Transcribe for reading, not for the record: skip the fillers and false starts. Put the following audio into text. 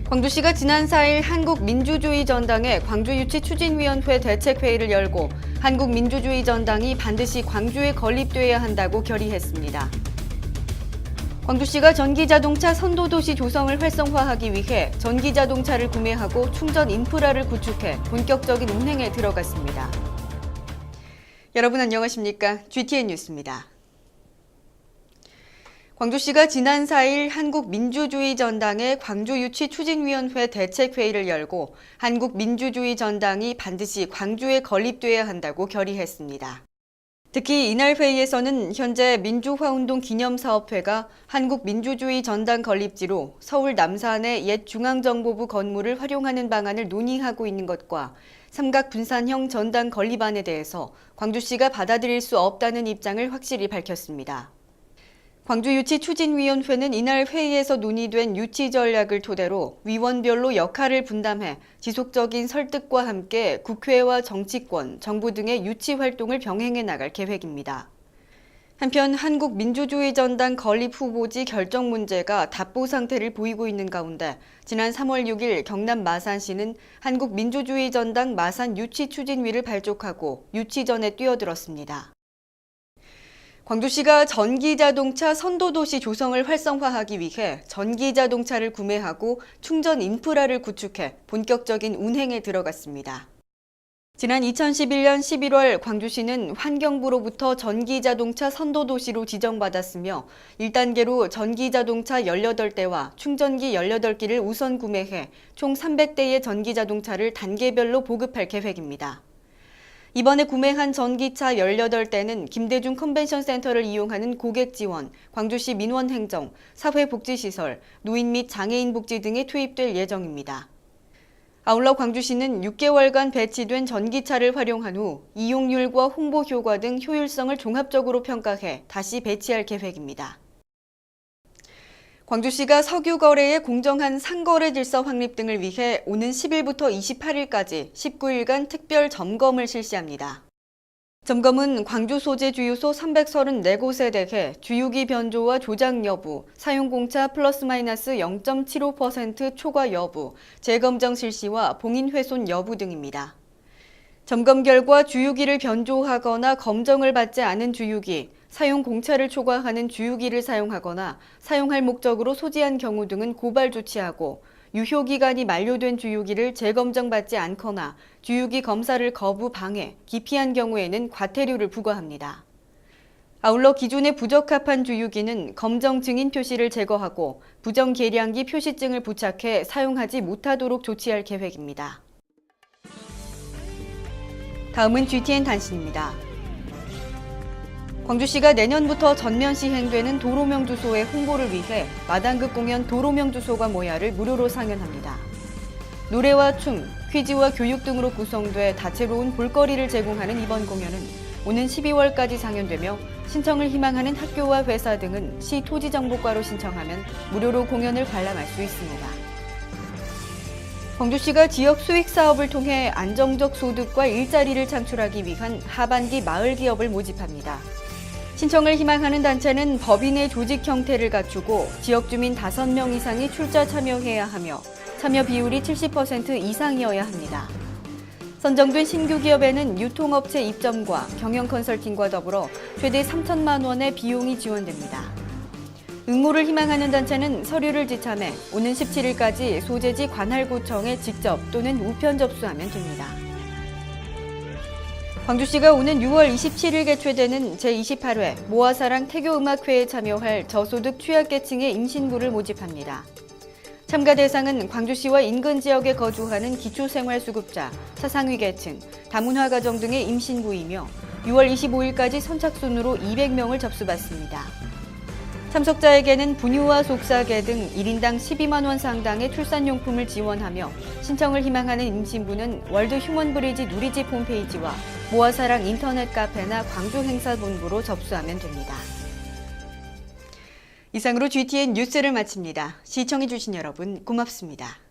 광주시가 지난 4일 한국민주주의전당의 광주유치추진위원회 대책회의를 열고 한국민주주의전당이 반드시 광주에 건립돼야 한다고 결의했습니다. 광주시가 전기자동차 선도도시 조성을 활성화하기 위해 전기자동차를 구매하고 충전 인프라를 구축해 본격적인 운행에 들어갔습니다. 여러분 안녕하십니까? GTN 뉴스입니다. 광주시가 지난 4일 한국민주주의전당의 광주유치추진위원회 대책회의를 열고 한국민주주의전당이 반드시 광주에 건립돼야 한다고 결의했습니다. 특히 이날 회의에서는 현재 민주화운동 기념사업회가 한국민주주의전당 건립지로 서울 남산의 옛 중앙정보부 건물을 활용하는 방안을 논의하고 있는 것과 삼각분산형 전당 건립안에 대해서 광주시가 받아들일 수 없다는 입장을 확실히 밝혔습니다. 광주유치추진위원회는 이날 회의에서 논의된 유치 전략을 토대로 위원별로 역할을 분담해 지속적인 설득과 함께 국회와 정치권, 정부 등의 유치 활동을 병행해 나갈 계획입니다. 한편 한국민주주의전당 건립 후보지 결정 문제가 답보 상태를 보이고 있는 가운데 지난 3월 6일 경남 마산시는 한국민주주의전당 마산유치추진위를 발족하고 유치전에 뛰어들었습니다. 광주시가 전기자동차 선도도시 조성을 활성화하기 위해 전기자동차를 구매하고 충전 인프라를 구축해 본격적인 운행에 들어갔습니다. 지난 2011년 11월 광주시는 환경부로부터 전기자동차 선도도시로 지정받았으며 1단계로 전기자동차 18대와 충전기 18기를 우선 구매해 총 300대의 전기자동차를 단계별로 보급할 계획입니다. 이번에 구매한 전기차 18대는 김대중 컨벤션센터를 이용하는 고객 지원, 광주시 민원행정, 사회복지시설, 노인 및 장애인 복지 등에 투입될 예정입니다. 아울러 광주시는 6개월간 배치된 전기차를 활용한 후 이용률과 홍보 효과 등 효율성을 종합적으로 평가해 다시 배치할 계획입니다. 광주시가 석유 거래의 공정한 상거래 질서 확립 등을 위해 오는 10일부터 28일까지 19일간 특별 점검을 실시합니다. 점검은 광주 소재 주유소 334곳에 대해 주유기 변조와 조작 여부, 사용공차 플러스 마이너스 0.75% 초과 여부, 재검정 실시와 봉인 훼손 여부 등입니다. 점검 결과 주유기를 변조하거나 검정을 받지 않은 주유기, 사용 공차를 초과하는 주유기를 사용하거나 사용할 목적으로 소지한 경우 등은 고발 조치하고 유효기간이 만료된 주유기를 재검정받지 않거나 주유기 검사를 거부 방해, 기피한 경우에는 과태료를 부과합니다. 아울러 기존에 부적합한 주유기는 검정 증인 표시를 제거하고 부정 계량기 표시증을 부착해 사용하지 못하도록 조치할 계획입니다. 다음은 GTN 단신입니다. 광주시가 내년부터 전면 시행되는 도로명 주소의 홍보를 위해 마당극 공연 도로명 주소가 모야를 무료로 상연합니다. 노래와 춤, 퀴즈와 교육 등으로 구성돼 다채로운 볼거리를 제공하는 이번 공연은 오는 12월까지 상연되며 신청을 희망하는 학교와 회사 등은 시 토지정보과로 신청하면 무료로 공연을 관람할 수 있습니다. 광주시가 지역 수익 사업을 통해 안정적 소득과 일자리를 창출하기 위한 하반기 마을 기업을 모집합니다. 신청을 희망하는 단체는 법인의 조직 형태를 갖추고 지역 주민 5명 이상이 출자 참여해야 하며 참여 비율이 70% 이상이어야 합니다. 선정된 신규 기업에는 유통업체 입점과 경영 컨설팅과 더불어 최대 3천만 원의 비용이 지원됩니다. 응모를 희망하는 단체는 서류를 지참해 오는 17일까지 소재지 관할구청에 직접 또는 우편 접수하면 됩니다. 광주시가 오는 6월 27일 개최되는 제28회 모아사랑 태교음악회에 참여할 저소득 취약계층의 임신부를 모집합니다. 참가 대상은 광주시와 인근 지역에 거주하는 기초생활수급자, 사상위계층, 다문화 가정 등의 임신부이며 6월 25일까지 선착순으로 200명을 접수받습니다. 참석자에게는 분유와 속삭개 등 1인당 12만 원 상당의 출산용품을 지원하며 신청을 희망하는 임신부는 월드 휴먼브리지 누리집 홈페이지와 모아사랑 인터넷 카페나 광주행사본부로 접수하면 됩니다. 이상으로 GTN 뉴스를 마칩니다. 시청해주신 여러분 고맙습니다.